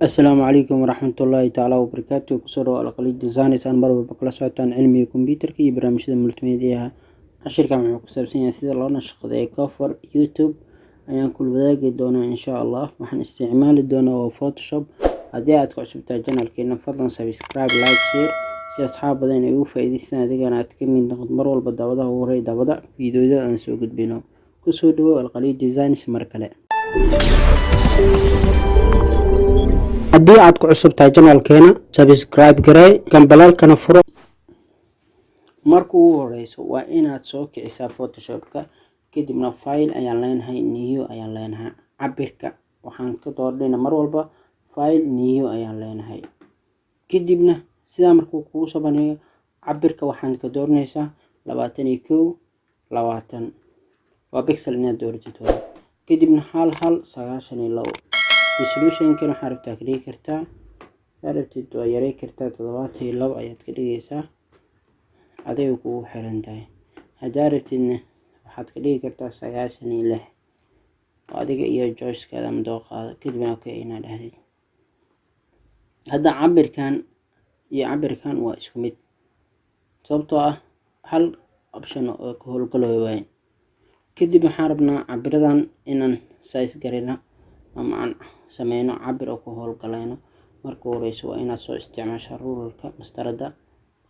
السلام عليكم ورحمة الله تعالى وبركاته. كسروا القليد ديزاينز أنا مرة بقول ساعتان علمي كمبيوتر كي برامج الملتميديا عشر كم عقب سبسين سيد الله نشق ذي كفر يوتيوب أيام كل بداية دونا إن شاء الله وحن استعمال الدونا وفوتوشوب هدي أتقع شبتها جنال كينا فضلا سبسكرايب لايك شير سي أصحاب بدين يوفى إذا السنة دي أنا أتكمل نقد مرة والبدا وده وري دا بدا فيديو ده أنسو قد بينو كسروا القليد ديزاينز مركلة. haddii aad ku cusub tahay janaalkeena subscribe garee gambalaalkana furo. marka ugu horeyso waa inaad soo kicisaa photoshopka kadibna file ayaan leenahay new ayaan leenahay cabirka waxaan ka dooranayna mar walba file new ayaan leenahay kadibna sidaa markuu kugu soo baneeyo cabirka waxaan ka dooranaysaa 21 waa pixel inaad dooratid kadibna 1192 resolution kan waxaad rabtaa ka dhigi kartaa aragtid waa yaray kartaa 72 ayaad ka dhigaysaa adiga kugu xiran tahay haddaad rabtidna waxaad ka dhigi kartaa 96 adiga iyo choice-kaada ama dooqaada kadibna okay inaad dhahdid. hadda cabirkan iyo cabirkan waa isku mid sababtoo ah hal option oo ka howlgalayo waay. kadib waxaan rabnaa cabiradan inaan size gareyno ama aan sameyno cabir oo ku howlgalayno. marka horeyso waa inaad soo isticmaashaa rulerka mastarada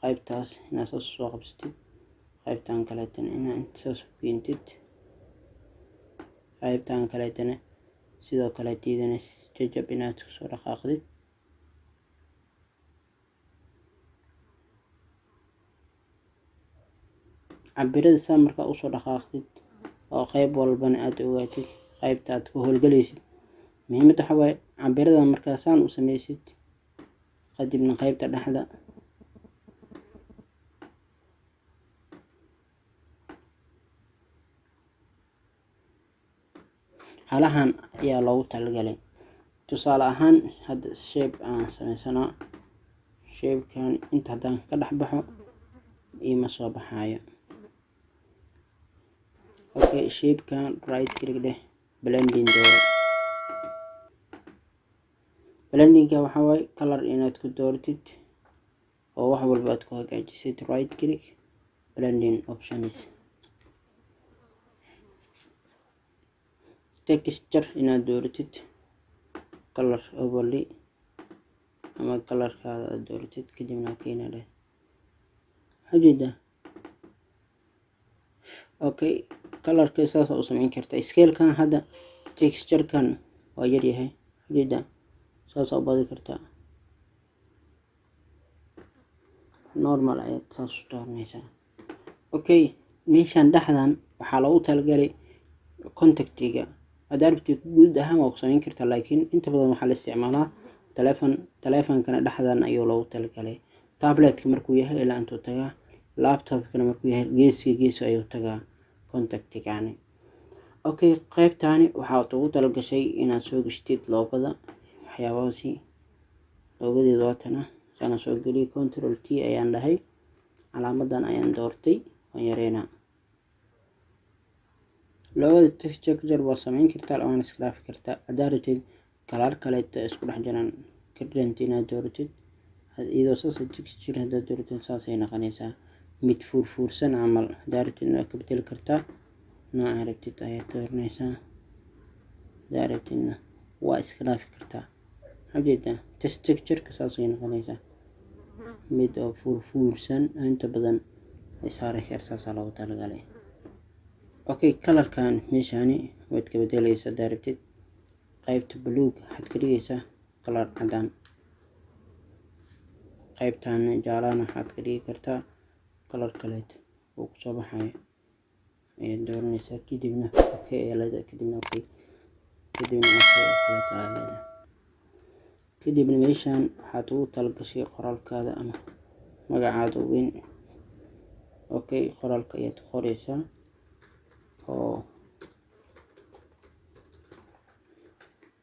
qaybtaas inaad soo qabsatid qaybtan kaleetana inaad soo fiintid qaybtan kaleetana sidoo kale tiidana jajab inaad soo dhaqaaqdid cabirada saa markaa usoo dhaqaaqdid oo qayb walbana aad ogaatid qaybta aad ku howlgalaysid. muhiimada waxa waaye cabirada markaa saan u sameysid kadibna qaybta dhexda halahan ayaa loogu talagalay. tusaale ahaan hadda shape aan sameysanaa shapekan inta haddaan ka dhex baxo ima soo baxaayo. okay shapekan right click dheh blending dooro blendingka waxa waaye color inaad ku dooratid oo wax walba aad ku hagaajisid right click blending options texture inaad dooratid color overlay ama colorkaada aad dooratid kadibna keena leh hajida okay colorka saas u sameyn kartaa. scale-kan hadda texture-kan waa yar yahay hajida saas u badi kartaa normal ayaad saas u dooranaysaa. okay meeshan dhexdan waxaa loogu talagalay contactiga haddaad rabtid guud ahaan waa ku samayn kartaa laakiin inta badan waxaa la isticmaalaa taleefankana dhexdan ayuu loogu talagalay. tabletka markuu yahay ilaa intuu tagaa laptopkana markuu yahay gees ayuu tagaa contactigani. okay qaybtani waxaad ugu talagashay inaad soo gashtid loogada waxyaabahaasi loogadeeda waatana sana soo geliyo control T ayaan dhahay calaamadan ayaan doortay waan yareynaa. loogada texture waa sameyn kartaa ama iskaafi kartaa haddaad rabtid kalaar kaleeto isku dhex jiraan ka dhiganta inaad dooratid iyadoo saas texture haddaad dooratid saasay noqonaysaa mid furfursan camal. haddaad rabtid waa ka bedeli kartaa nooca rabtid ayaad dooranaysaa haddaad rabtidna waa iska dhaafi kartaa hajida texture-ka saasay noqonaysaa mid oo furfursan inta badan ay saari kartaa loogu talagalay. okay colorkan meeshani waad ka bedelaysaa haddaad rabtid qaybta buluug waxaad ka dhigaysaa color cadaan qaybtan jaalana waxaad ka dhigi kartaa color kaleeto oo kusoo baxayo ayaad dooranaysaa kadibna okay eelada kadibna okay kadibna kadibna meeshan waxaad ugu talagashay qoraalkaada ama magacaada weyn. okay qoraalka ayaad qoraysaa oo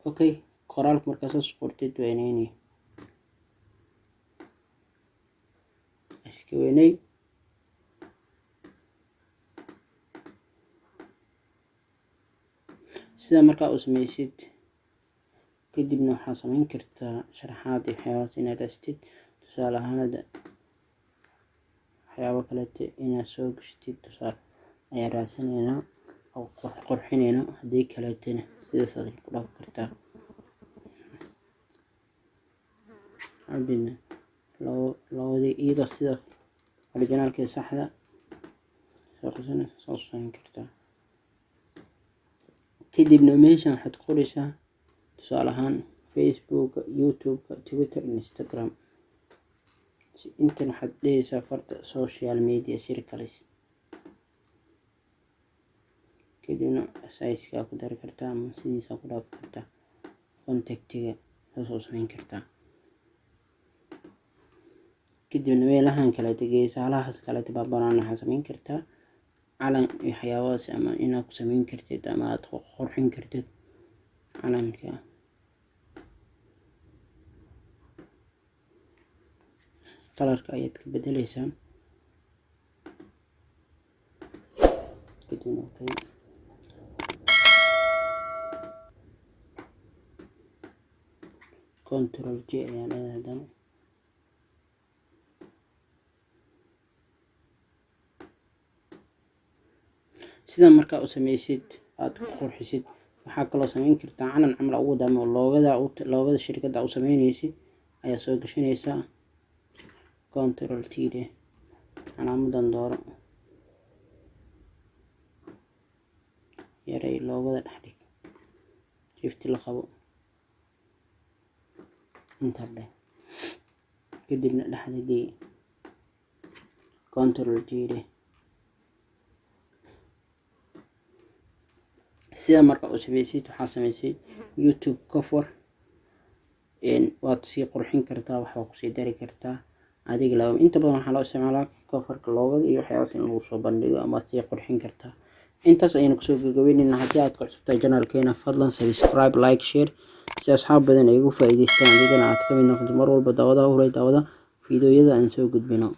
okay qoraalka markaas soo qortid weynayni iska weynay sida markaa u sameysid kadibna waxaa samayn kartaa sharaxaad iyo waxyaabahaas inaad rastid. tusaale ahaan waxyaabo kaleete inaad soo gashatid tusaale ayaa raadsaneynaa oo qurxineyna. haddii kaleetana sidaas aad ku dhaafi kartaa. cabdina labadii iyadoo sida originaalkii saxda soo qasanaysa soo samayn kartaa. kadibna meeshan waxaad qoraysaa tusaale ahaan Facebook, YouTube, Twitter, Instagram. intan waxaad dhehaysaa farta social media circles. kadibna size-kaa ku dari kartaa ama sidiisa ku dhaafi kartaa. contactiga soo samayn kartaa. kadibna meelahan kale geesaalahaas kale baabanaan waxaad samayn kartaa calan iyo waxyaabahaas ama inaad ku samayn kartid ama aad qurxin kartid calanka. kalarka ayaad ka bedeleysaa. kadibna Ctrl J ayaan leedahay hadana. sida markaa u sameysid aad ku qurxisid waxaa kaloo samayn kartaa calan camal ugu damo loogada shirkadda u sameynaysid ayaa soo gashanaysaa. Ctrl T de calaamadan dooro yaray loogada dhex dhig shift la qabo inta dheh kadibna dhexda gey Ctrl G de. sida marka u sameysid waxaa sameysid YouTube cover waad sii qurxin kartaa waxaa ku sii dari kartaa adiga laba. inta badan waxaa loo isticmaalaa coverka loogada iyo waxyaabahaas in lagu soo bandhigo ama sii qurxin kartaa. intaas ayaynu kusoo gabagabeynayna. haddii aad ku cusubtahay channelkeena fadlan subscribe, like, share si asxaab badan ay ugu faa'iidaystaan adigana aad ka mid noqoto mar walba daawadaha horay daawada fiidiyoyada aan soo gudbino.